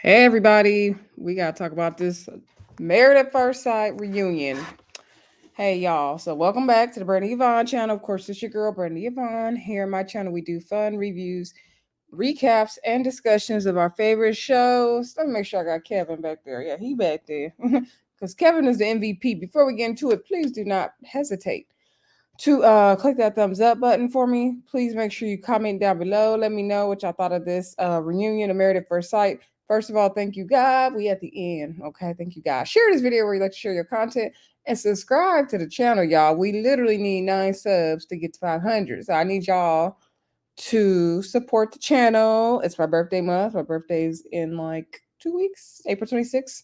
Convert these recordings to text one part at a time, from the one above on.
Hey everybody, we gotta talk about this Married at First Sight reunion. Hey y'all, so welcome back to the Brennan Yvonne channel. Of course, it's your girl Brennan Yvonne. Here on my channel, we do fun reviews, recaps, and discussions of our favorite shows. Let me make sure I got Kevin back there. Yeah, he back there. Because Kevin is the MVP. Before we get into it, please do not hesitate to click that thumbs up button for me. Please make sure you comment down below. Let me know what y'all thought of this reunion of Married at First Sight. First of all, thank you, God. We at the end. Okay, thank you, God. Share this video where you like to share your content and subscribe to the channel, y'all. We literally need 9 subs to get to 500. So I need y'all to support the channel. It's my birthday month. My birthday's in like 2 weeks, April 26th.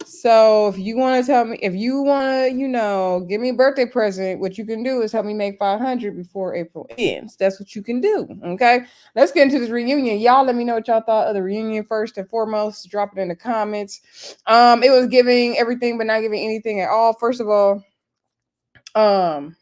So if you want to tell me, if you want to, give me a birthday present, what you can do is help me make 500 before April ends. That's what you can do. Okay. Let's get into this reunion. Y'all let me know what y'all thought of the reunion first and foremost. Drop it in the comments. It was giving everything, but not giving anything at all. First of all, um,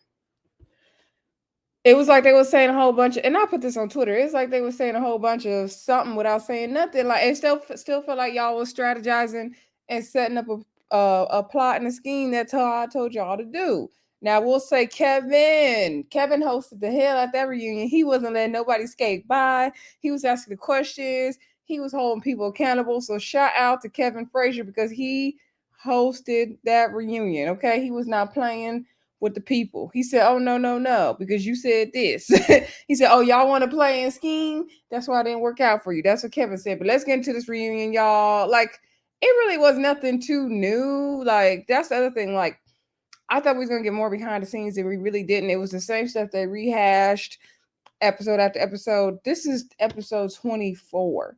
it was like they were saying a whole bunch of, and I put this on Twitter. It's like they were saying a whole bunch of something without saying nothing. Like it still felt like y'all was strategizing and setting up a plot and a scheme. That's how I told y'all to do. Now we'll say Kevin. Kevin hosted the hell at that reunion. He wasn't letting nobody skate by. He was asking the questions. He was holding people accountable. So shout out to Kevin Frazier because he hosted that reunion. Okay, he was not playing with the people. He said, "Oh no, no, no, because you said this." He said, "Oh, y'all want to play and scheme? That's why it didn't work out for you." That's what Kevin said. But let's get into this reunion, y'all. Like, it really was nothing too new. Like, that's the other thing. Like, I thought we was gonna get more behind the scenes, and we really didn't. It was the same stuff they rehashed episode after episode. This is episode 24.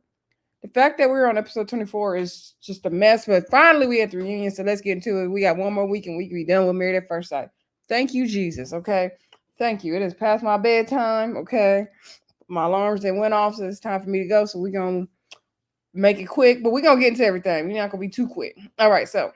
The fact that we're on episode 24 is just a mess, but finally we at the reunion, so let's get into it. We got one more week and we can be done with Married at First Sight. Thank you, Jesus, okay? Thank you. It is past my bedtime, okay? My alarms they went off, so it's time for me to go. So we're gonna make it quick, but we're gonna get into everything. We're not gonna be too quick. All right, so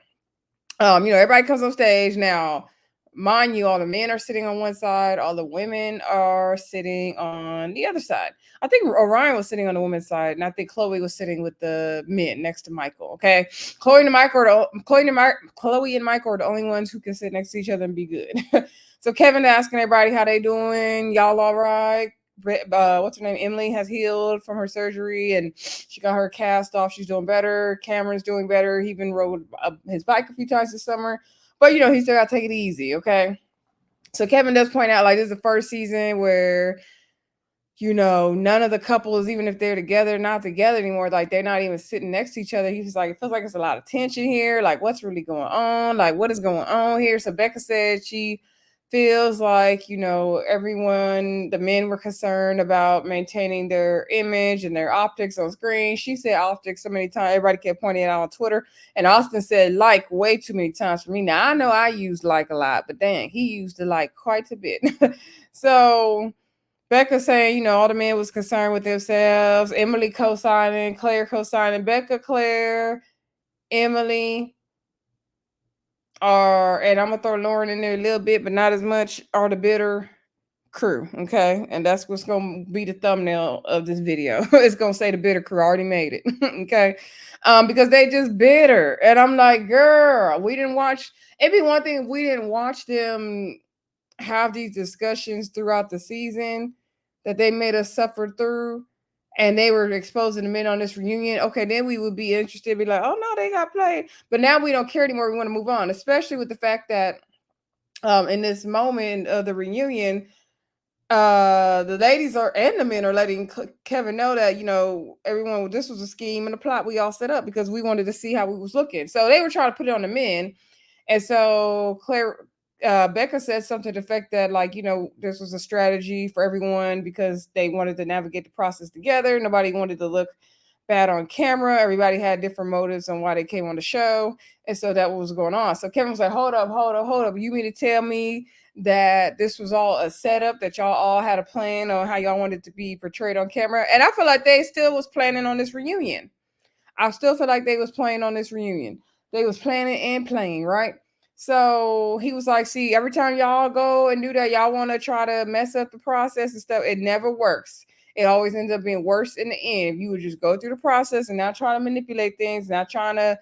everybody comes on stage now. Mind you, all the men are sitting on one side, all the women are sitting on the other side. I think Orion was sitting on the women's side, and I think Chloe was sitting with the men next to Michael. Okay, Chloe and Michael are the only ones who can sit next to each other and be good. So Kevin asking everybody how they doing, y'all all right? What's her name? Emily has healed from her surgery and she got her cast off. She's doing better. Cameron's doing better. He even rode his bike a few times this summer, but he still got to take it easy. Okay. So Kevin does point out like this is the first season where none of the couples, even if they're together, not together anymore, like they're not even sitting next to each other. He's like, it feels like it's a lot of tension here. Like, what's really going on? Like, what is going on here? So Becca said she feels like, everyone, the men were concerned about maintaining their image and their optics on screen. She said optics so many times, everybody kept pointing it out on Twitter. And Austin said like way too many times for me. Now, I know I used like a lot, but dang, he used it like quite a bit. So Becca saying, all the men was concerned with themselves. Emily co-signing, Claire co-signing. Becca, Claire, Emily are, and I'm gonna throw Lauren in there a little bit, but not as much, are the bitter crew. Okay, and that's what's gonna be the thumbnail of this video. It's gonna say the bitter crew. I already made it. Okay, because they just bitter, and I'm like, girl, we didn't watch. It'd be one thing if we didn't watch them have these discussions throughout the season that they made us suffer through and they were exposing the men on this reunion. Okay, then we would be interested, be like, oh no, they got played. But now we don't care anymore. We want to move on, especially with the fact that in this moment of the reunion, the ladies are and the men are letting Kevin know that everyone, this was a scheme and a plot we all set up because we wanted to see how we was looking. So they were trying to put it on the men, and so Becca said something to the effect that, like, this was a strategy for everyone because they wanted to navigate the process together. Nobody wanted to look bad on camera. Everybody had different motives on why they came on the show. And so that was going on. So Kevin was like, hold up, hold up, hold up. You mean to tell me that this was all a setup, that y'all all had a plan on how y'all wanted to be portrayed on camera? And I feel like they still was planning on this reunion. I still feel like they was playing on this reunion. They was planning and playing, right? So he was like, see, every time y'all go and do that, y'all want to try to mess up the process and stuff. It never works. it always ends up being worse in the end. If you would just go through the process and not try to manipulate things, not trying to,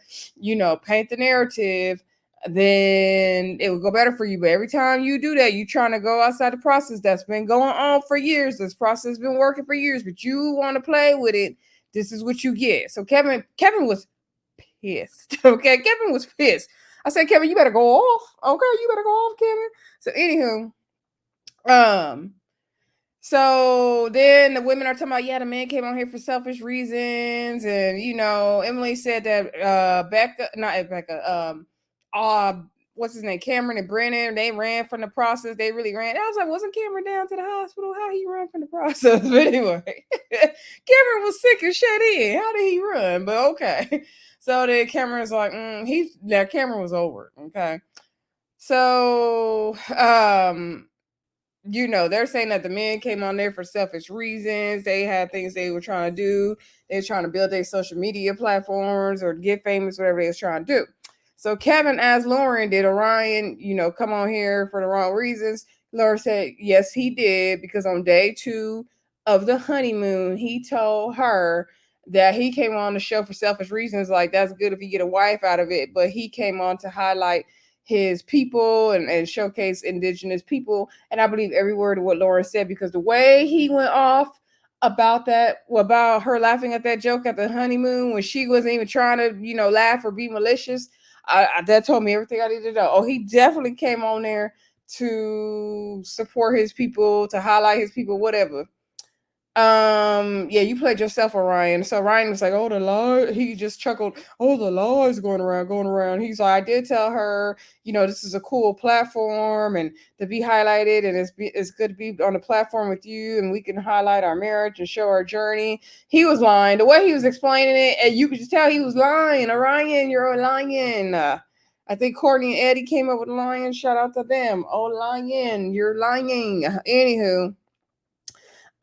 paint the narrative, then it will go better for you. But every time you do that, you trying to go outside the process that's been going on for years. This process has been working for years, but you want to play with it. This is what you get. So Kevin was pissed. Okay, Kevin was pissed. I said, Kevin, you better go off. Okay, you better go off, Kevin. So anywho, so then the women are talking about, yeah, the man came on here for selfish reasons. And, Emily said that Becca, not Becca, what's his name? Cameron and Brennan, they ran from the process. They really ran. I was like, wasn't Cameron down to the hospital? How he run from the process? But anyway, Cameron was sick and shut in. How did he run? But okay. So then Cameron's like, Cameron was over. Okay. So, they're saying that the men came on there for selfish reasons. They had things they were trying to do. They were trying to build their social media platforms or get famous, whatever they was trying to do. So Kevin asked Lauren, did Orion, come on here for the wrong reasons? Lauren said, yes, he did, because on day 2 of the honeymoon, he told her that he came on the show for selfish reasons. Like, that's good if you get a wife out of it. But he came on to highlight his people and showcase indigenous people. And I believe every word of what Lauren said, because the way he went off about her laughing at that joke at the honeymoon when she wasn't even trying to, laugh or be malicious, that told me everything I needed to know. Oh, he definitely came on there to support his people, to highlight his people, whatever. Yeah, you played yourself, Orion. So Ryan was like, oh, the lie. He just chuckled, oh, the lies going around. He's like, I did tell her, this is a cool platform and to be highlighted, and it's good to be on the platform with you, and we can highlight our marriage and show our journey. He was lying. The way he was explaining it, and you could just tell he was lying. Orion, you're a lion. I think Courtney and Eddie came up with a lion. Shout out to them. Oh, lion, you're lying. Anywho.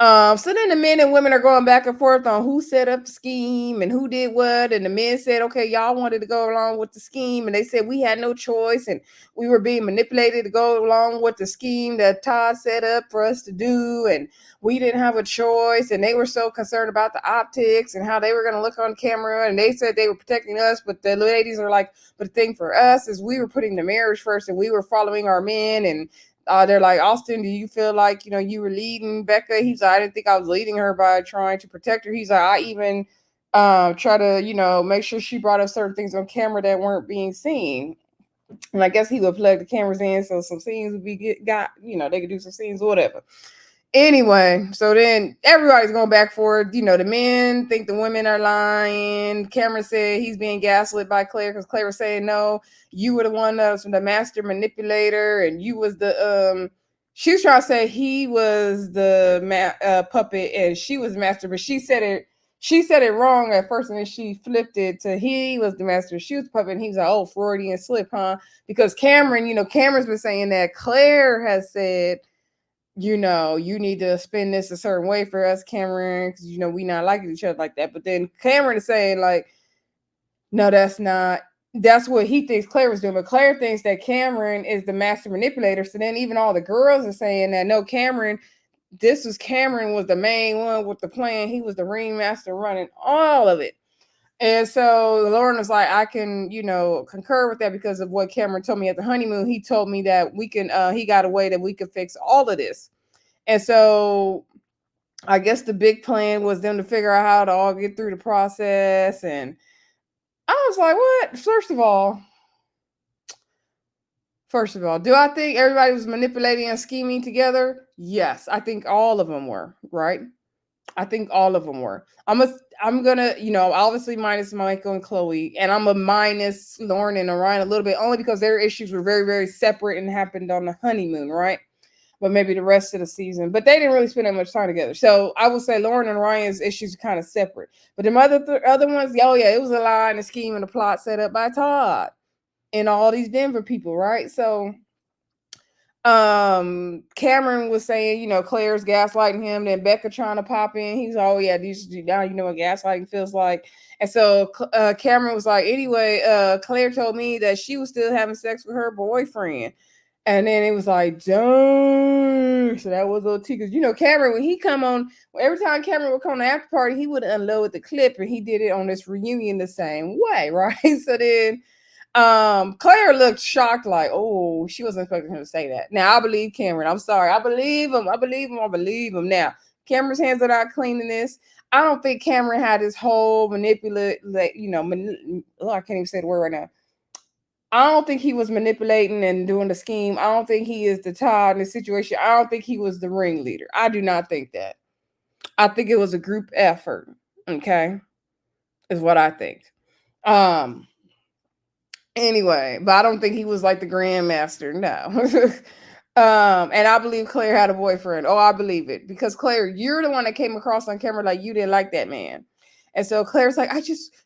So then the men and women are going back and forth on who set up the scheme and who did what. And the men said, okay, y'all wanted to go along with the scheme. And they said we had no choice and we were being manipulated to go along with the scheme that Todd set up for us to do. And we didn't have a choice. And they were so concerned about the optics and how they were going to look on camera. And they said they were protecting us. But the ladies are like, but the thing for us is we were putting the marriage first and we were following our men. And they're like, Austin, do you feel like, you were leading Becca? He's like, I didn't think I was leading her by trying to protect her. He's like, I even try to, make sure she brought up certain things on camera that weren't being seen. And I guess he would plug the cameras in so some scenes would be they could do some scenes or whatever. Anyway, so then everybody's going back for it. The men think the women are lying. Cameron said he's being gaslit by Claire because Claire was saying, no, you were the one that was the master manipulator, and you was the she was trying to say he was the puppet and she was the master, but she said it wrong at first, and then she flipped it to he was the master, she was the puppet, and he was like, oh, Freudian slip, huh? Because Cameron's been saying that Claire has said, you need to spin this a certain way for us, Cameron, because we not liking each other like that. But then Cameron is saying like, no, that's what he thinks Claire was doing. But Claire thinks that Cameron is the master manipulator. So then even all the girls are saying that no, Cameron was the main one with the plan. He was the ringmaster running all of it. And so Lauren was like, I can, concur with that because of what Cameron told me at the honeymoon. He told me that we can, he got a way that we could fix all of this. And so I guess the big plan was them to figure out how to all get through the process. And I was like, what? First of all, do I think everybody was manipulating and scheming together? Yes, I think all of them were, right? I think all of them were. I'm gonna, obviously minus Michael and Chloe, and I'm a minus Lauren and Orion a little bit, only because their issues were very, very separate and happened on the honeymoon, right? But maybe the rest of the season. But they didn't really spend that much time together. So I would say Lauren and Ryan's issues are kind of separate. But the other ones, oh yeah, it was a lie and a scheme and a plot set up by Todd and all these Denver people, right? So Cameron was saying, Claire's gaslighting him, then Becca trying to pop in. He's oh yeah, now you know what gaslighting feels like. And so Cameron was like, anyway, Claire told me that she was still having sex with her boyfriend. And then it was like, dang. So that was a little T. Because, Cameron, when he come on, every time Cameron would come on the after party, he would unload the clip, and he did it on this reunion the same way, right? So then Claire looked shocked, like, oh, she wasn't expecting him to say that. Now, I believe Cameron. I'm sorry. I believe him. I believe him. I believe him. Now, Cameron's hands are not clean in this. I don't think Cameron had this whole manipulate, I can't even say the word right now. I don't think he was manipulating and doing the scheme. I don't think he is the Todd in the situation. I don't think he was the ringleader. I do not think that. I think it was a group effort. Okay, is what I think. Um. Anyway, but I don't think he was like the grandmaster. No. And I believe Claire had a boyfriend. Oh, I believe it because Claire, you're the one that came across on camera like you didn't like that man, and so Claire's like,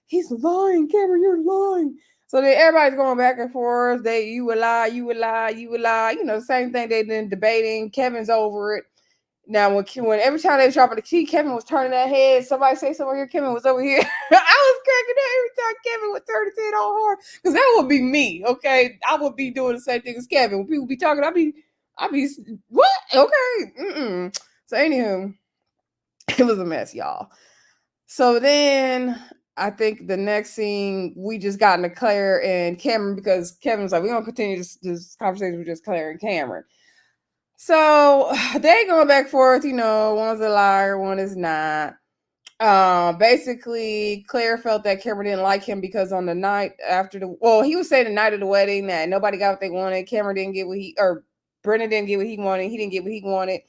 he's lying, Cameron, you're lying. So then everybody's going back and forth. You would lie, you would lie, you would lie. The same thing they've been debating. Kevin's over it. Now, when every time they was dropping the key, Kevin was turning that head. Somebody say something here, Kevin was over here. I was cracking up every time Kevin would turn his head all hard. Because that would be me, okay? I would be doing the same thing as Kevin. When people be talking, I'd be, what? Okay. Mm-mm. So, anywho, it was a mess, y'all. So then I think the next scene, we just got into Claire and Cameron because Kevin's like, we're going to continue this conversation with just Claire and Cameron. So they going back and forth, one's a liar, one is not. Basically, Claire felt that Cameron didn't like him because on the night after he was saying the night of the wedding that nobody got what they wanted. Cameron didn't get Brennan didn't get what he wanted. He didn't get what he wanted.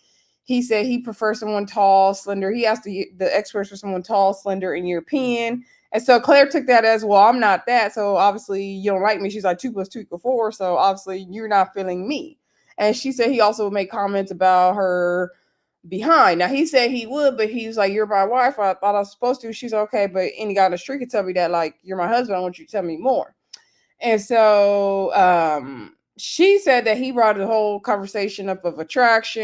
He said he prefers someone tall, slender. He asked the experts for someone tall, slender, and European. And so Claire took that as, well, I'm not that. So obviously you don't like me. She's like 2 + 2 = 4. So obviously you're not feeling me. And she said he also made comments about her behind. Now he said he would, but he was like, "You're my wife. I thought I was supposed to." She's okay, but any guy on the street could tell me that, like, you're my husband. I want you to tell me more. And so she said that he brought the whole conversation up of attraction,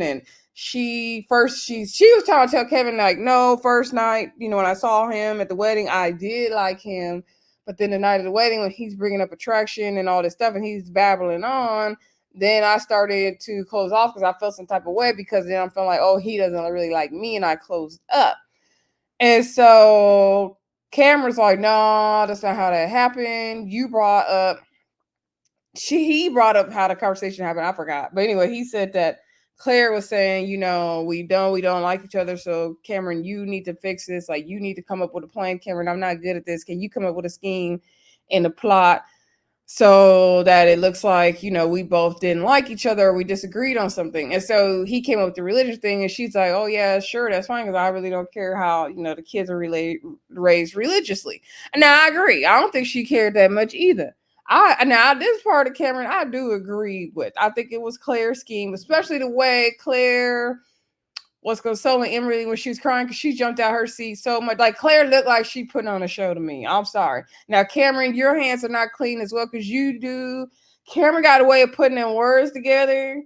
and she was trying to tell Kevin, like, no, first night, when I saw him at the wedding, I did like him, but then the night of the wedding, when he's bringing up attraction and all this stuff, and he's babbling on, then I started to close off because I felt some type of way, because then I'm feeling like, oh, he doesn't really like me, and I closed up. And so Cameron's like, no, that's not how that happened. He brought up how the conversation happened. I forgot. But anyway, he said that Claire was saying, we don't like each other. So Cameron, you need to fix this. Like, you need to come up with a plan. Cameron, I'm not good at this. Can you come up with a scheme and a plot so that it looks like, we both didn't like each other, or we disagreed on something? And so he came up with the religious thing, and she's like, oh yeah, sure, that's fine, because I really don't care how, the kids are raised religiously. And now I agree. I don't think she cared that much either. Now this part of Cameron, I do agree with. I think it was Claire's scheme, especially the way Claire was consoling Emily when she was crying, because she jumped out her seat so much. Like, Claire looked like she put on a show to me. I'm sorry. Now, Cameron, your hands are not clean as well, because you do. Cameron got a way of putting in words together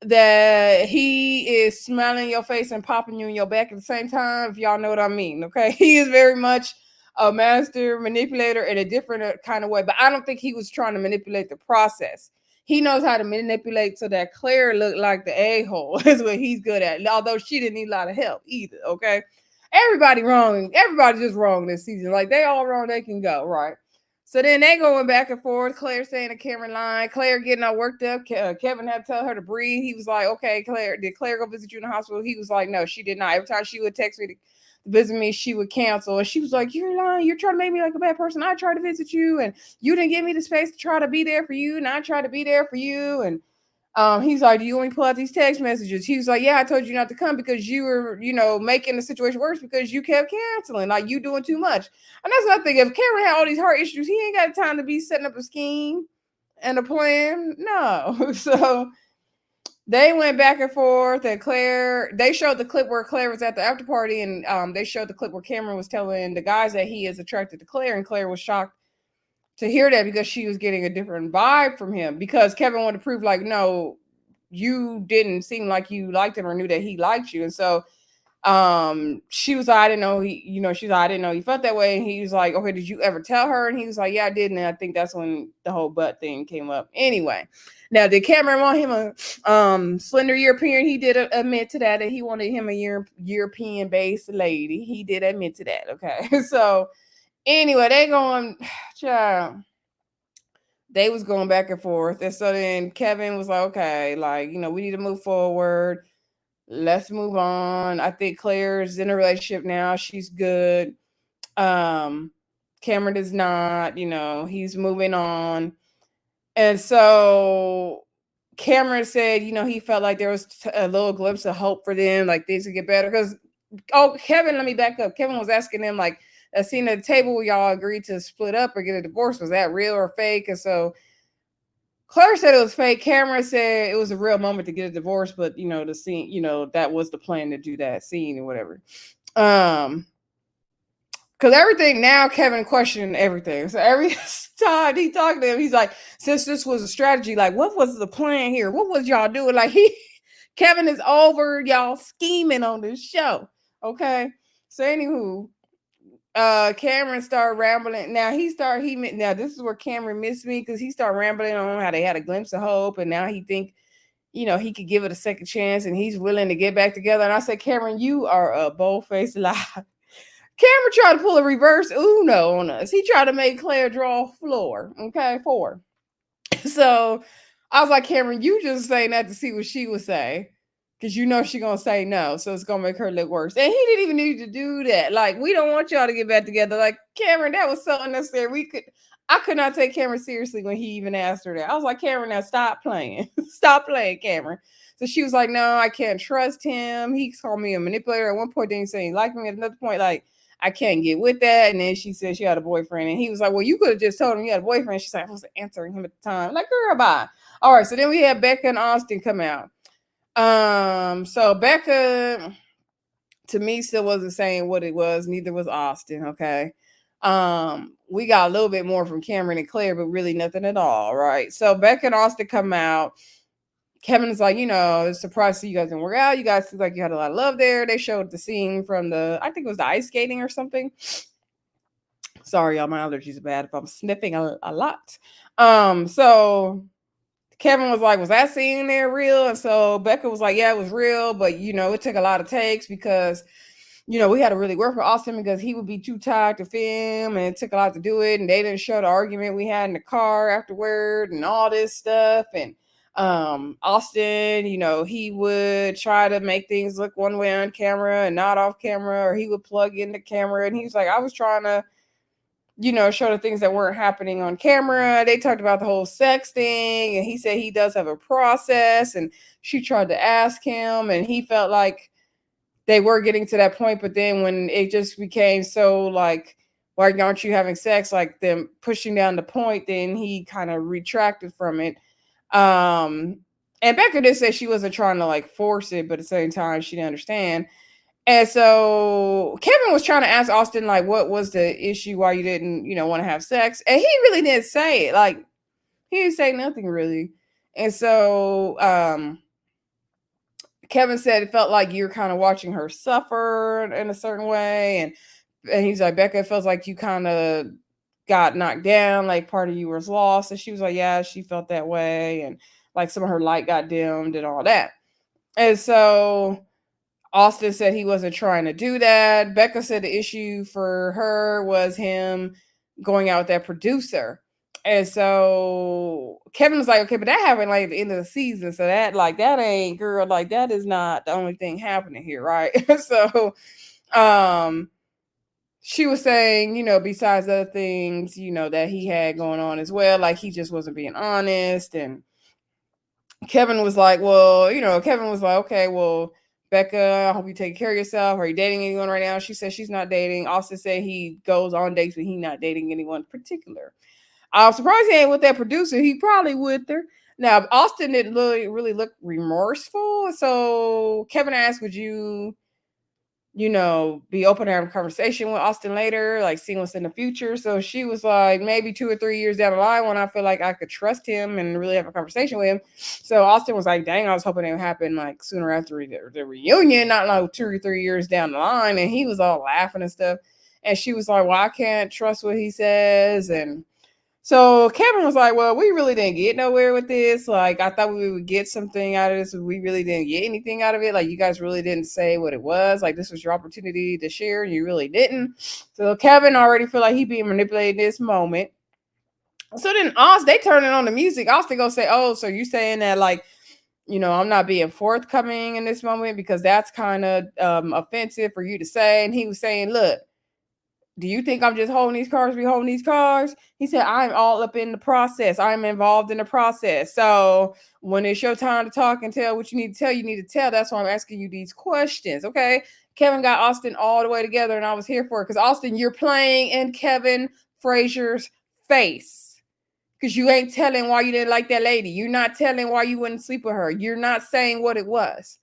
that he is smiling in your face and popping you in your back at the same time, if y'all know what I mean. Okay. He is very much a master manipulator in a different kind of way, but I don't think he was trying to manipulate the process. He knows how to manipulate so that Claire looked like the a-hole is what he's good at, although she didn't need a lot of help either. Okay. Everybody wrong. Everybody's just wrong this season. Like, they all wrong, they can go, right? So then they going back and forth. Claire saying to Cameron lying. Claire getting all worked up. Kevin had to tell her to breathe. He was like, okay, Claire, did Claire go visit you in the hospital? He was like, no, she did not. Every time she would text me to visit me, she would cancel. And she was like, you're lying. You're trying to make me like a bad person. I tried to visit you, and you didn't give me the space to try to be there for you, and I tried to be there for you. And he's like, do you want me to pull out these text messages? He was like, yeah, I told you not to come because you were, making the situation worse because you kept canceling. Like, you doing too much. And that's another thing. If Cameron had all these heart issues, he ain't got time to be setting up a scheme and a plan. No. So they went back and forth, and they showed the clip where Claire was at the after party, and they showed the clip where Cameron was telling the guys that he is attracted to Claire, and Claire was shocked to hear that because she was getting a different vibe from him, because Kevin wanted to prove, like, no, you didn't seem like you liked him or knew that he liked you. And so She was like, I didn't know she's like, I didn't know he felt that way. And he was like, okay, did you ever tell her? And he was like, yeah, I did. And I think that's when the whole butt thing came up. Anyway, now did Cameron want him a slender European? He did admit to that he wanted him a European based lady. He did admit to that. Okay. So anyway, they going, child, they was going back and forth. And so then Kevin was like, okay, like, we need to move forward. Let's move on. I think Claire's in a relationship now. She's good. Cameron is not, he's moving on. And so Cameron said, he felt like there was a little glimpse of hope for them, like things would get better. Because, Kevin, let me back up. Kevin was asking them, like, a scene at the table where y'all agreed to split up or get a divorce. Was that real or fake? And so Claire said it was fake. Cameron said it was a real moment to get a divorce, but the scene, that was the plan to do that scene or whatever. Because everything now, Kevin questioning everything. So every time he talked to him, he's like, since this was a strategy, like, what was the plan here? What was y'all doing? Like, Kevin is over y'all scheming on this show. Okay. So anywho, Cameron started rambling. Now this is where Cameron missed me, because he started rambling on how they had a glimpse of hope, and now he think, he could give it a second chance, and he's willing to get back together. And I said, Cameron, you are a bold-faced lie. Cameron tried to pull a reverse Uno on us. He tried to make Claire draw four. So I was like, Cameron, you just saying that to see what she would say, because she gonna say no, so it's gonna make her look worse. And he didn't even need to do that. Like, we don't want y'all to get back together. Like, Cameron, that was so unnecessary. I could not take Cameron seriously when he even asked her that. I was like, Cameron, now stop playing. Stop playing, Cameron. So she was like, no, I can't trust him. He called me a manipulator at one point. Then he said he liked me. At another point, like, I can't get with that. And then she said she had a boyfriend. And he was like, well, you could have just told him you had a boyfriend. She's like, I wasn't answering him at the time. Like, girl, bye. All right. So then we had Becca and Austin come out. So Becca, to me, still wasn't saying what it was. Neither was Austin. Okay. We got a little bit more from Cameron and Claire, but really nothing at all. Right. So Becca and Austin come out. Kevin is like, it's surprised to see you guys didn't work out. You guys seem like you had a lot of love there. They showed the scene from I think it was the ice skating or something. Sorry, y'all, my allergies are bad if I'm sniffing a lot. So Kevin was like, was that scene there real? And so Becca was like, yeah, it was real, but it took a lot of takes because we had to really work for Austin because he would be too tired to film, and it took a lot to do it. And they didn't show the argument we had in the car afterward and all this stuff. And Austin, he would try to make things look one way on camera and not off camera, or he would plug in the camera. And he was like, I was trying to, show the things that weren't happening on camera. They talked about the whole sex thing, and he said he does have a process. And she tried to ask him, and he felt like they were getting to that point, but then when it just became so like, why aren't you having sex? Like them pushing down the point, then he kind of retracted from it. And Becca did say she wasn't trying to like force it, but at the same time, she didn't understand. And so Kevin was trying to ask Austin, like, what was the issue? Why you didn't, want to have sex? And he really didn't say it. Like, he didn't say nothing really. And so, Kevin said it felt like you're kind of watching her suffer in a certain way. And he's like, Becca, it feels like you kind of got knocked down, like part of you was lost. And she was like, yeah, she felt that way. And like some of her light got dimmed and all that. And so Austin said he wasn't trying to do that. Becca said the issue for her was him going out with that producer. And so Kevin was like, okay, but that happened like at the end of the season. So that ain't, girl, like that is not the only thing happening here, right? So she was saying, besides other things, that he had going on as well, like he just wasn't being honest. And Kevin was like, well, okay, well, Becca, I hope you take care of yourself. Are you dating anyone right now? She said she's not dating. Austin said he goes on dates, but he's not dating anyone in particular. I'm surprised he ain't with that producer. He probably with her. Now, Austin didn't really look remorseful. So Kevin asked, would you be open to having a conversation with Austin later, like seeing what's in the future. So she was like, maybe 2 or 3 years down the line when I feel like I could trust him and really have a conversation with him. So Austin was like, dang, I was hoping it would happen like sooner after the reunion, not like 2 or 3 years down the line. And he was all laughing and stuff. And she was like, well, I can't trust what he says. And so Kevin was like, well, we really didn't get nowhere with this. Like, I thought we would get something out of this, but we really didn't get anything out of it. Like, you guys really didn't say what it was. Like, this was your opportunity to share, and you really didn't. So Kevin already feel like he being manipulated in this moment. So then Austin, they turn it on the music. Austin go say, oh, so you saying that, like, I'm not being forthcoming in this moment because that's kind of offensive for you to say. And he was saying, look, do you think I'm just holding these cards? We holding these cards? He said, I'm all up in the process. I'm involved in the process. So when it's your time to talk and tell what you need to tell, you need to tell. That's why I'm asking you these questions. Okay. Kevin got Austin all the way together, and I was here for it. Because Austin, you're playing in Kevin Frazier's face. Because you ain't telling why you didn't like that lady. You're not telling why you wouldn't sleep with her. You're not saying what it was.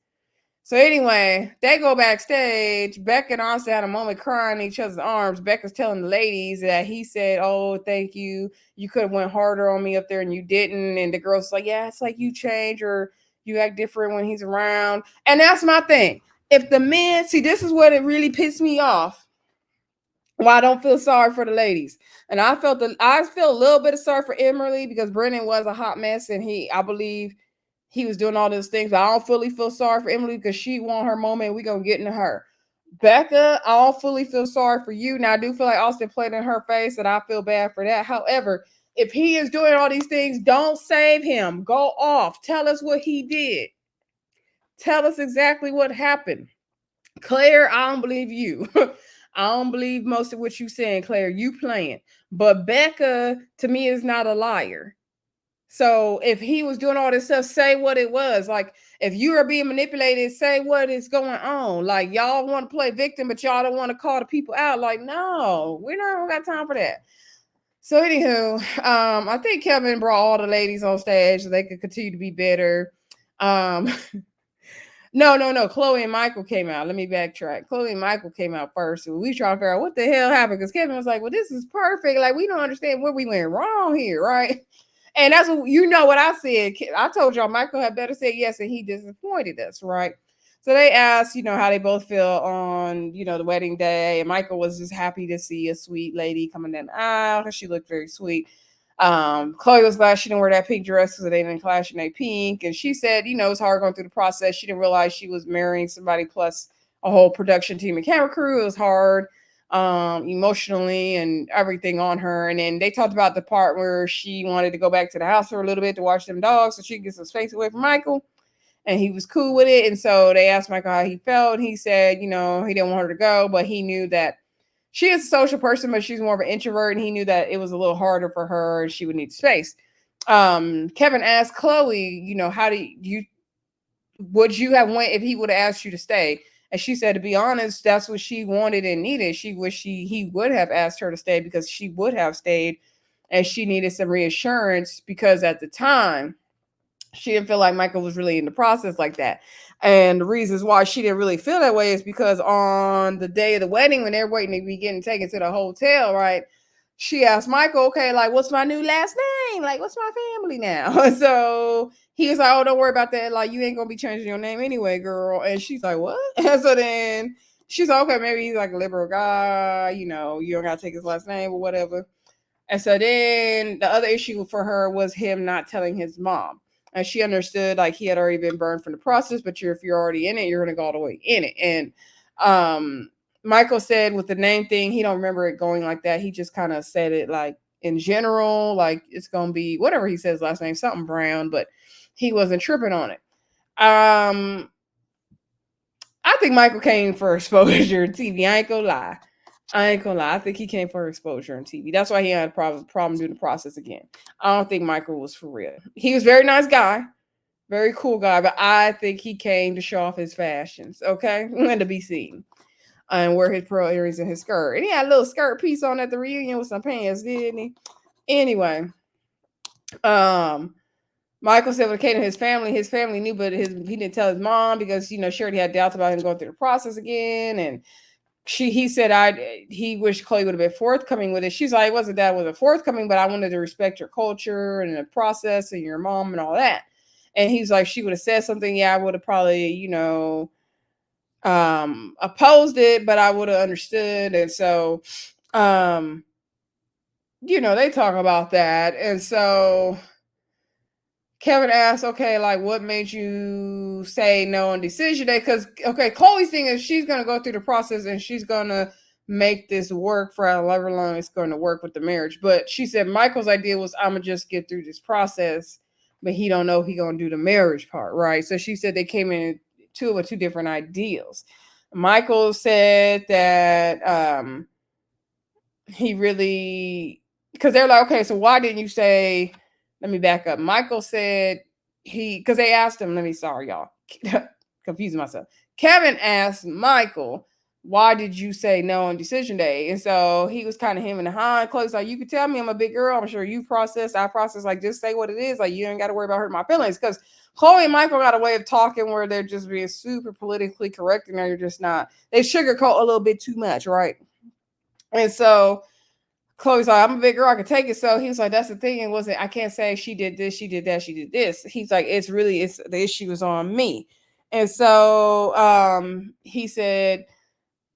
So anyway, they go backstage. Becca and Austin had a moment crying in each other's arms. Becca's telling the ladies that he said, "Oh, thank you. You could have went harder on me up there, and you didn't." And the girl's like, "Yeah, it's like you change or you act different when he's around." And that's my thing. If the men see, this is what it really pissed me off. Why I don't feel sorry for the ladies. And I feel a little bit of sorry for Emily because Brennan was a hot mess, and I believe he was doing all those things. But I don't fully feel sorry for Emily because she won her moment. We're gonna get into her. Becca, I don't fully feel sorry for you. Now I do feel like Austin played in her face, and I feel bad for that. However, if he is doing all these things, don't save him. Go off. Tell us what he did. Tell us exactly what happened. Claire, I don't believe you. I don't believe most of what you saying, Claire. You playing. But Becca, to me, is not a liar. So if he was doing all this stuff, say what it was. Like if you are being manipulated, say what is going on. Like y'all want to play victim, but y'all don't want to call the people out. Like, no, we don't got time for that. So anywho, I think Kevin brought all the ladies on stage so they could continue to be better. Um, no. Chloe and Michael came out. Let me backtrack. Chloe and Michael came out first. So we trying to figure out what the hell happened because Kevin was like, well, this is perfect. Like, we don't understand where we went wrong here, right? And that's what I said. I told y'all Michael had better say yes, and he disappointed us, right? So they asked, how they both feel on, the wedding day. And Michael was just happy to see a sweet lady coming down the aisle because she looked very sweet. Chloe was glad she didn't wear that pink dress because they didn't clash in a pink. And she said, it's hard going through the process. She didn't realize she was marrying somebody plus a whole production team and camera crew. It was hard emotionally and everything on her. And then they talked about the part where she wanted to go back to the house for a little bit to watch them dogs so she could get some space away from Michael. And he was cool with it. And so they asked Michael how he felt. And he said, he didn't want her to go, but he knew that she is a social person, but she's more of an introvert. And he knew that it was a little harder for her and she would need space. Kevin asked Chloe, how do you would you have went if he would have asked you to stay? And she said, to be honest, that's what she wanted and needed. She wished he would have asked her to stay because she would have stayed, and she needed some reassurance because at the time she didn't feel like Michael was really in the process like that. And the reasons why she didn't really feel that way is because on the day of the wedding, when they're waiting to be getting taken to the hotel, right? She asked Michael, okay, like, what's my new last name? Like, what's my family now? So he was like, oh, don't worry about that. Like, you ain't going to be changing your name anyway, girl. And she's like, what? And so then she's like, okay, maybe he's like a liberal guy. You don't got to take his last name or whatever. And so then the other issue for her was him not telling his mom. And she understood like he had already been burned from the process, but if you're already in it, you're gonna go all the way in it. And Michael said with the name thing, he don't remember it going like that. He just kind of said it like in general, like it's gonna be whatever he says last name, something Brown, but he wasn't tripping on it. I think Michael came for exposure TV. I ain't gonna lie. I think he came for exposure on TV. That's why he had a problem doing the process again. I don't think Michael was for real. He was a very nice guy, very cool guy, but I think he came to show off his fashions, okay? And to be seen. And wear his pearl earrings and his skirt. And he had a little skirt piece on at the reunion with some pants, didn't he? Anyway, um, Michael said when it came to his family knew, but he didn't tell his mom because she already had doubts about him going through the process again. And he said he wished Chloe would have been forthcoming with it. She's like, it wasn't that I wasn't forthcoming, but I wanted to respect your culture and the process and your mom and all that. And he's like, she would have said something, yeah, I would have probably, opposed it, but I would have understood. And so um, they talk about that. And so Kevin asked, okay, like what made you say no on decision day? Because okay, Chloe's thing is she's gonna go through the process and she's gonna make this work for however long it's going to work with the marriage. But she said Michael's idea was I'm gonna just get through this process, but he don't know he gonna do the marriage part, right? So she said they came in two different ideals. Michael said that he really, because they're like, okay, so why didn't you say, let me back up. Michael said because they asked him, sorry, y'all, confusing myself. Kevin asked Michael, why did you say no on decision day? And so he was kind of him and hawing. Chloe's like, you could tell me I'm a big girl. I'm sure you I process, like, just say what it is. Like, you ain't got to worry about hurting my feelings. Because Chloe and Michael got a way of talking where they're just being super politically correct and they're just not, they sugarcoat a little bit too much, right? And so Chloe's like, I'm a big girl, I can take it. So he was like, that's the thing. It wasn't, I can't say she did this, she did that, she did this. He's like, it's the issue is on me. And so he said,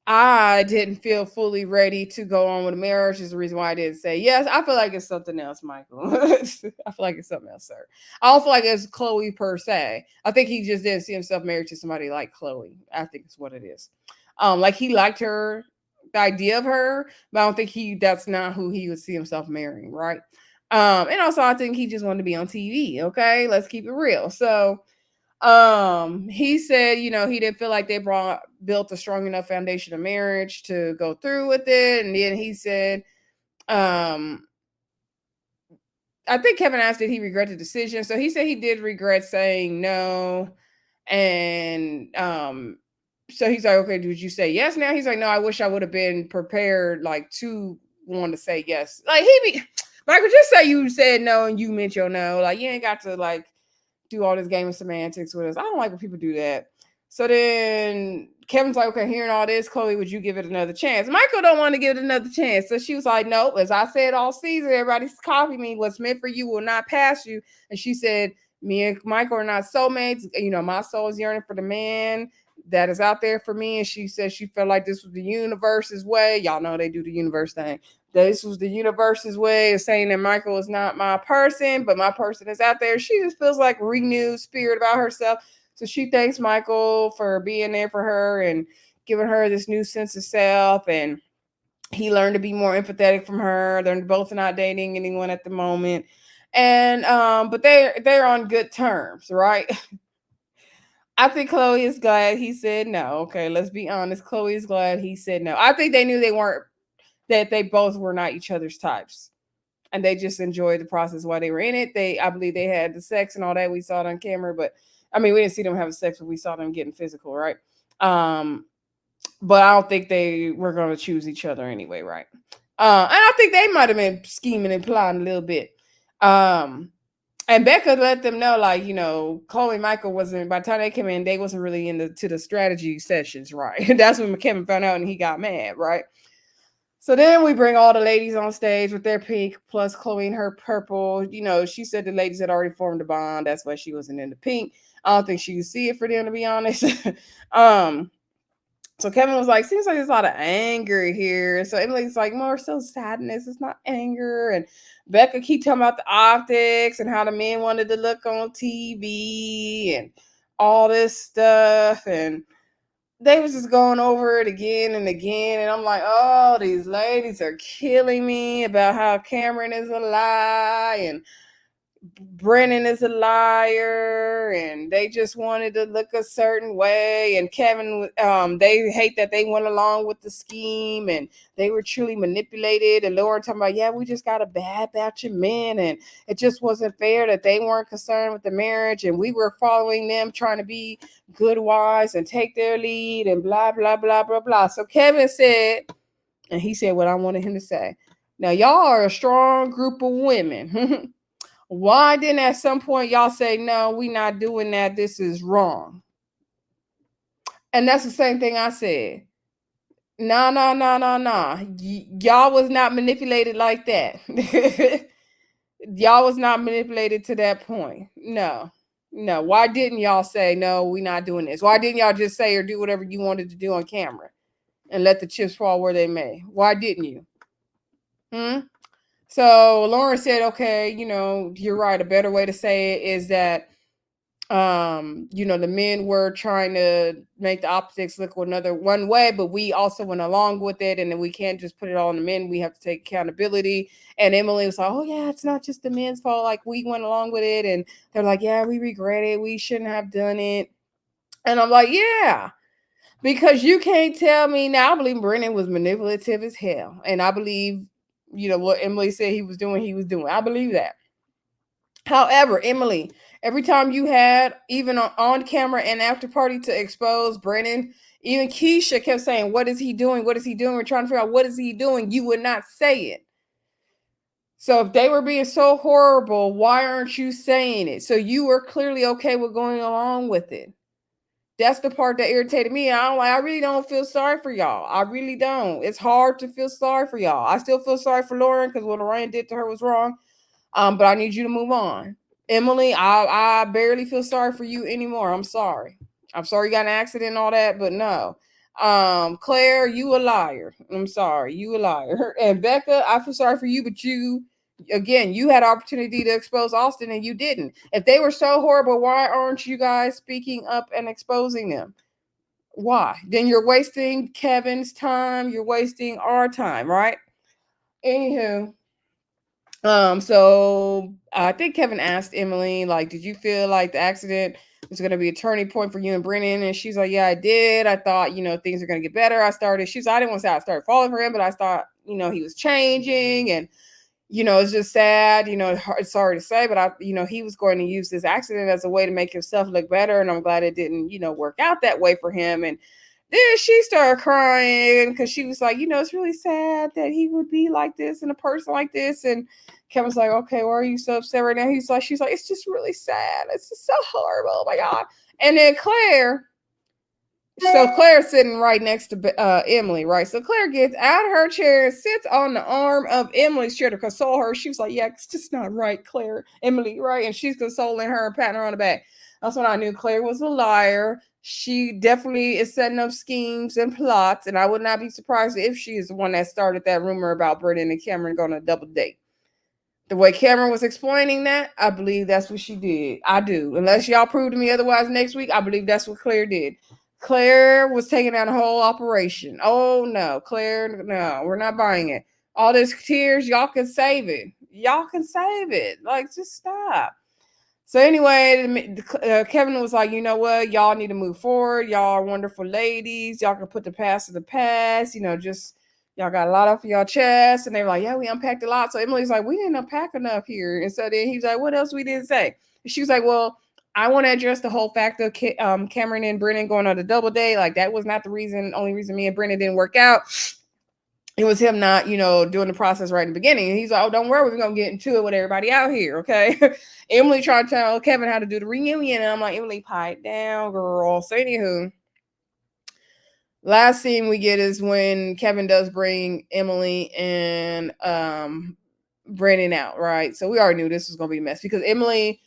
I didn't feel fully ready to go on with a marriage is the reason why I didn't say yes. I feel like it's something else, Michael. I feel like it's something else, sir. I don't feel like it's Chloe per se. I think he just didn't see himself married to somebody like Chloe. I think it's what it is. Like he liked her, the idea of her, but I don't think that's not who he would see himself marrying, right? And also I think he just wanted to be on TV. Okay, let's keep it real. So he said, he didn't feel like they built a strong enough foundation of marriage to go through with it. And then he said, um, I think Kevin asked, did he regret the decision? So he said he did regret saying no. And so he's like, okay, did you say yes now? He's like, no, I wish I would have been prepared, like, to want to say yes. Like, Michael, just say you said no and you meant your no. Like, you ain't got to, like, do all this game of semantics with us. I don't like when people do that. So then Kevin's like, okay, hearing all this, Chloe, would you give it another chance? Michael don't want to give it another chance. So she was like, nope. As I said all season, everybody's copying me. What's meant for you will not pass you. And she said, me and Michael are not soulmates. My soul is yearning for the man that is out there for me. And she said she felt like this was the universe's way. Y'all know they do the universe thing. This was the universe's way of saying that Michael is not my person, but my person is out there. She just feels like renewed spirit about herself. So she thanks Michael for being there for her and giving her this new sense of self. And he learned to be more empathetic from her. They're both not dating anyone at the moment. And but they're on good terms, right? I think Chloe is glad he said no. Okay, let's be honest. Chloe is glad he said no. I think they knew that they both were not each other's types. And they just enjoyed the process while they were in it. I believe they had the sex and all that. We saw it on camera, but I mean, we didn't see them having sex, but we saw them getting physical, right? But I don't think they were going to choose each other anyway, right? And I think they might have been scheming and plotting a little bit. And Becca let them know, like, Chloe and Michael wasn't, by the time they came in, they wasn't really into the strategy sessions, right? That's when Kevin found out and he got mad, right? So then we bring all the ladies on stage with their pink, plus Chloe and her purple. She said the ladies had already formed a bond. That's why she wasn't in the pink. I don't think she could see it for them, to be honest. So Kevin was like, seems like there's a lot of anger here. So Emily's like, more so sadness. It's not anger. And Becca keep talking about the optics and how the men wanted to look on TV and all this stuff. And they was just going over it again and again. And I'm like, oh, these ladies are killing me about how Cameron is a lie and Brennan is a liar, and they just wanted to look a certain way. And Kevin, they hate that they went along with the scheme, and they were truly manipulated. And Lauren talking about, yeah, we just got a bad batch of men, and it just wasn't fair that they weren't concerned with the marriage, and we were following them, trying to be good wives and take their lead, and blah blah blah blah blah. So Kevin said, and he said what I wanted him to say. Now y'all are a strong group of women. Why didn't at some point y'all say, no, we not doing that, this is wrong? And that's the same thing I said. No, no, no, no, no. Y'all was not manipulated like that. Y'all was not manipulated to that point. No. No. Why didn't y'all say, no, we not doing this? Why didn't y'all just say or do whatever you wanted to do on camera and let the chips fall where they may? Why didn't you? Hmm? So Lauren said, okay, you're right. A better way to say it is that the men were trying to make the optics look another one way, but we also went along with it, and then we can't just put it all on the men. We have to take accountability. And Emily was like, oh yeah, it's not just the men's fault, like we went along with it, and they're like, yeah, we regret it, we shouldn't have done it. And I'm like, yeah, because you can't tell me now. I believe Brennan was manipulative as hell, and I believe what Emily said he was doing. I believe that. However, Emily, every time you had, even on camera and after party, to expose Brennan, even Keisha kept saying, what is he doing? What is he doing? We're trying to figure out what is he doing. You would not say it. So if they were being so horrible, why aren't you saying it? So you were clearly okay with going along with it. That's the part that irritated me. And I really don't feel sorry for y'all. I really don't. It's hard to feel sorry for y'all. I still feel sorry for Lauren because what Lorraine did to her was wrong. But I need you to move on. Emily, I barely feel sorry for you anymore. I'm sorry. I'm sorry you got an accident and all that, but no. Claire, you a liar. I'm sorry, you a liar. And Becca, I feel sorry for you, but you had opportunity to expose Austin and you didn't. If they were so horrible, why aren't you guys speaking up and exposing them? Why? Then you're wasting Kevin's time. You're wasting our time, right? Anywho, so I think Kevin asked Emily, like, did you feel like the accident was going to be a turning point for you and Brennan? And she's like, yeah, I did. I thought, things are going to get better. I didn't want to say I started falling for him, but I thought, he was changing. And, it's just sad, it's sorry to say, but he was going to use this accident as a way to make himself look better. And I'm glad it didn't, work out that way for him. And then she started crying because she was like, it's really sad that he would be like this and a person like this. And Kevin's like, okay, why are you so upset right now? She's like, it's just really sad. It's just so horrible. Oh my God. And then Claire's sitting right next to Emily, right? So Claire gets out of her chair and sits on the arm of Emily's chair to console her. She was like, yeah, it's just not right, Claire, Emily, right? And she's consoling her and patting her on the back. That's when I knew Claire was a liar. She definitely is setting up schemes and plots, and I would not be surprised if she is the one that started that rumor about Brennan and Cameron going to double date. The way Cameron was explaining that, I believe that's what she did. I do. Unless y'all prove to me otherwise next week, I believe that's what Claire did. Claire was taking out a whole operation. Oh no, Claire, no, we're not buying it. All this tears, y'all can save it. Y'all can save it. Like, just stop. So anyway, Kevin was like, you know what? Y'all need to move forward. Y'all are wonderful ladies. Y'all can put the past in the past. Just y'all got a lot off of y'all chest. And they were like, yeah, we unpacked a lot. So Emily's like, we didn't unpack enough here. And so then he's like, what else we didn't say? And she was like, well, I want to address the whole fact of Cameron and Brennan going on a double date. Like, that was not the only reason me and Brennan didn't work out. It was him not, doing the process right in the beginning. And he's like, oh, don't worry, we're going to get into it with everybody out here, okay? Emily tried to tell Kevin how to do the reunion, and I'm like, Emily, pipe down, girl. So anywho, last scene we get is when Kevin does bring Emily and Brennan out, right? So we already knew this was going to be a mess because Emily...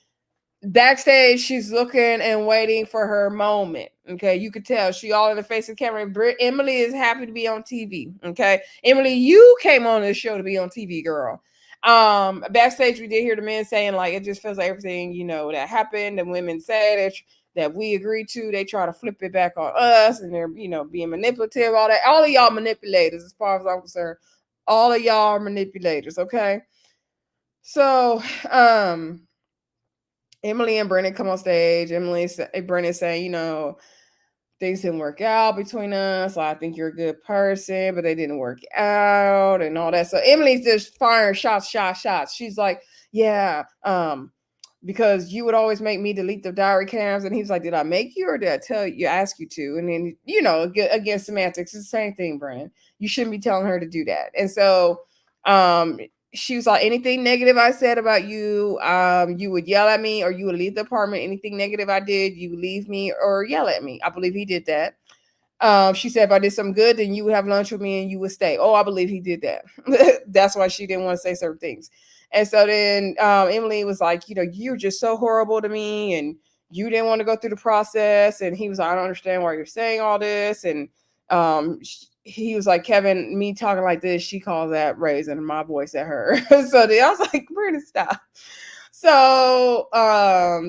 backstage, she's looking and waiting for her moment. Okay, you could tell she all in the face of the camera. Emily is happy to be on TV. Okay, Emily, you came on this show to be on TV, girl. Backstage, we did hear the men saying like it just feels like everything that happened. The women said that we agreed to. They try to flip it back on us, and they're being manipulative. All that. All of y'all manipulators, as far as I'm concerned. All of y'all are manipulators. Okay, so Emily and Brennan come on stage. Brennan saying, things didn't work out between us. So I think you're a good person, but they didn't work out and all that. So Emily's just firing shots. She's like, yeah, because you would always make me delete the diary cams. And he's like, did I make you or did I tell you, ask you to? And then, again, semantics, it's the same thing, Brennan. You shouldn't be telling her to do that. And so She was like, anything negative I said about you, you would yell at me or you would leave the apartment. Anything negative I did, you would leave me or yell at me. I believe he did that. She said if I did something good, then you would have lunch with me and you would stay. Oh, I believe he did that. That's why she didn't want to say certain things. And so then Emily was like, you're just so horrible to me and you didn't want to go through the process. And he was like, I don't understand why you're saying all this. And he was like, Kevin, me talking like this, she calls that raising my voice at her. So then I was like, Brandon, stop. So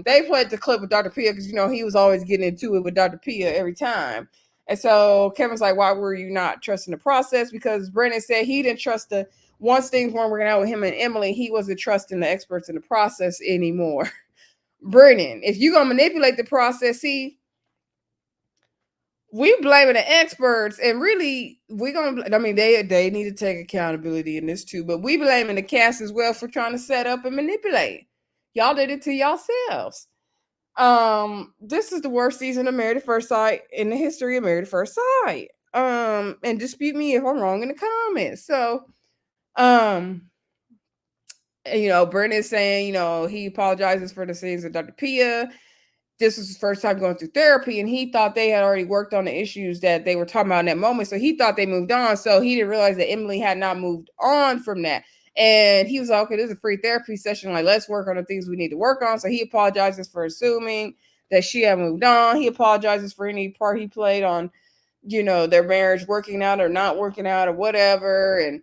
they played the clip with Dr. Pia because he was always getting into it with Dr. Pia every time. And so Kevin's like, why were you not trusting the process? Because Brennan said he didn't trust once things weren't working out with him and Emily, he wasn't trusting the experts in the process anymore. Brennan, if you're gonna manipulate the process, see, we blaming the experts, and really we gonna, I mean, they need to take accountability in this too, but we blaming the cast as well for trying to set up and manipulate. Y'all did it to yourselves. This is the worst season of Married at First Sight in the history of Married at First Sight. And dispute me if I'm wrong in the comments. So um Brennan is saying, he apologizes for the sins of Dr. Pia. This was his first time going through therapy, and he thought they had already worked on the issues that they were talking about in that moment. So he thought they moved on. So he didn't realize that Emily had not moved on from that. And he was like, okay, this is a free therapy session. Like, let's work on the things we need to work on. So he apologizes for assuming that she had moved on. He apologizes for any part he played on their marriage working out or not working out or whatever. And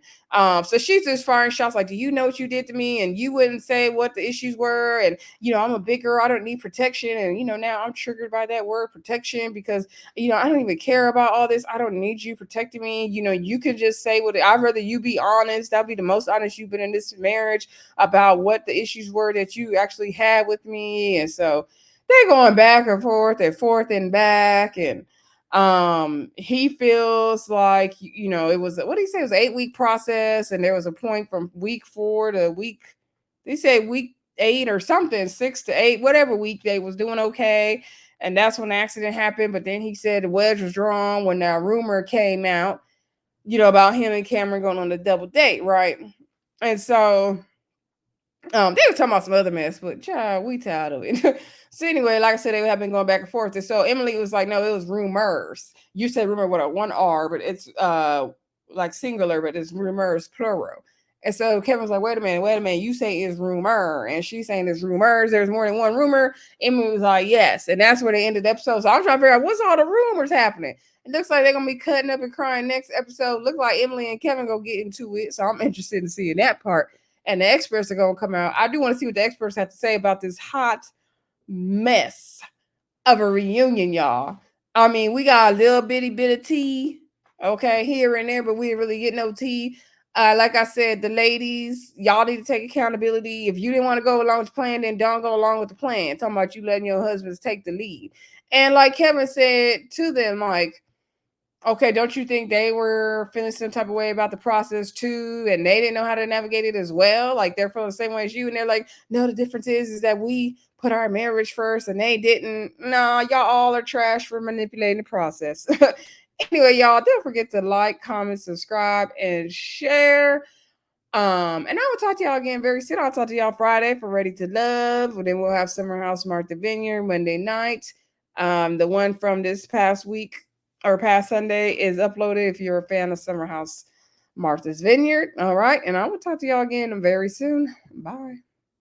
so she's just firing shots like, do you know what you did to me? And you wouldn't say what the issues were. And I'm a big girl, I don't need protection. And now I'm triggered by that word protection because I don't even care about all this. I don't need you protecting me. You can just say what I'd rather you be honest. That'd be the most honest you've been in this marriage about what the issues were that you actually had with me. And so they're going back and forth and back. And he feels like it was, what did he say, it was an 8-week process, and there was a point from week 4 to week, they say week 8 or something, 6 to 8, whatever week they was doing okay, and that's when the accident happened. But then he said the wedge was drawn when that rumor came out, about him and Cameron going on a double date, right? And so they were talking about some other mess, but child, we tired of it. So anyway, like I said, they have been going back and forth. And so Emily was like, no, it was rumors. You say rumor with a 1 R, but it's like singular, but it's rumors plural. And so Kevin was like, wait a minute. You say it's rumor. And she's saying it's rumors. There's more than one rumor. Emily was like, yes. And that's where they ended the episode. So I'm trying to figure out what's all the rumors happening. It looks like they're going to be cutting up and crying next episode. Look like Emily and Kevin going to get into it. So I'm interested in seeing that part. And the experts are going to come out. I do want to see what the experts have to say about this hot mess of a reunion, y'all. I mean, we got a little bitty bit of tea, okay, here and there, but we didn't really get no tea. Like I said, the ladies, y'all need to take accountability. If you didn't want to go along with the plan, then don't go along with the plan. Talking about you letting your husbands take the lead. And like Kevin said to them, like, okay, don't you think they were feeling some type of way about the process too, and they didn't know how to navigate it as well? Like they're feeling the same way as you, and they're like, no, the difference is that we put our marriage first, and they didn't. No, y'all all are trash for manipulating the process. Anyway, y'all, don't forget to like, comment, subscribe, and share. And I will talk to y'all again very soon. I'll talk to y'all Friday for Ready to Love. And then we'll have Summer House Martha Vineyard Monday night. The one from this past week or past Sunday is uploaded if you're a fan of Summer House Martha's Vineyard. All right. And I will talk to y'all again very soon. Bye.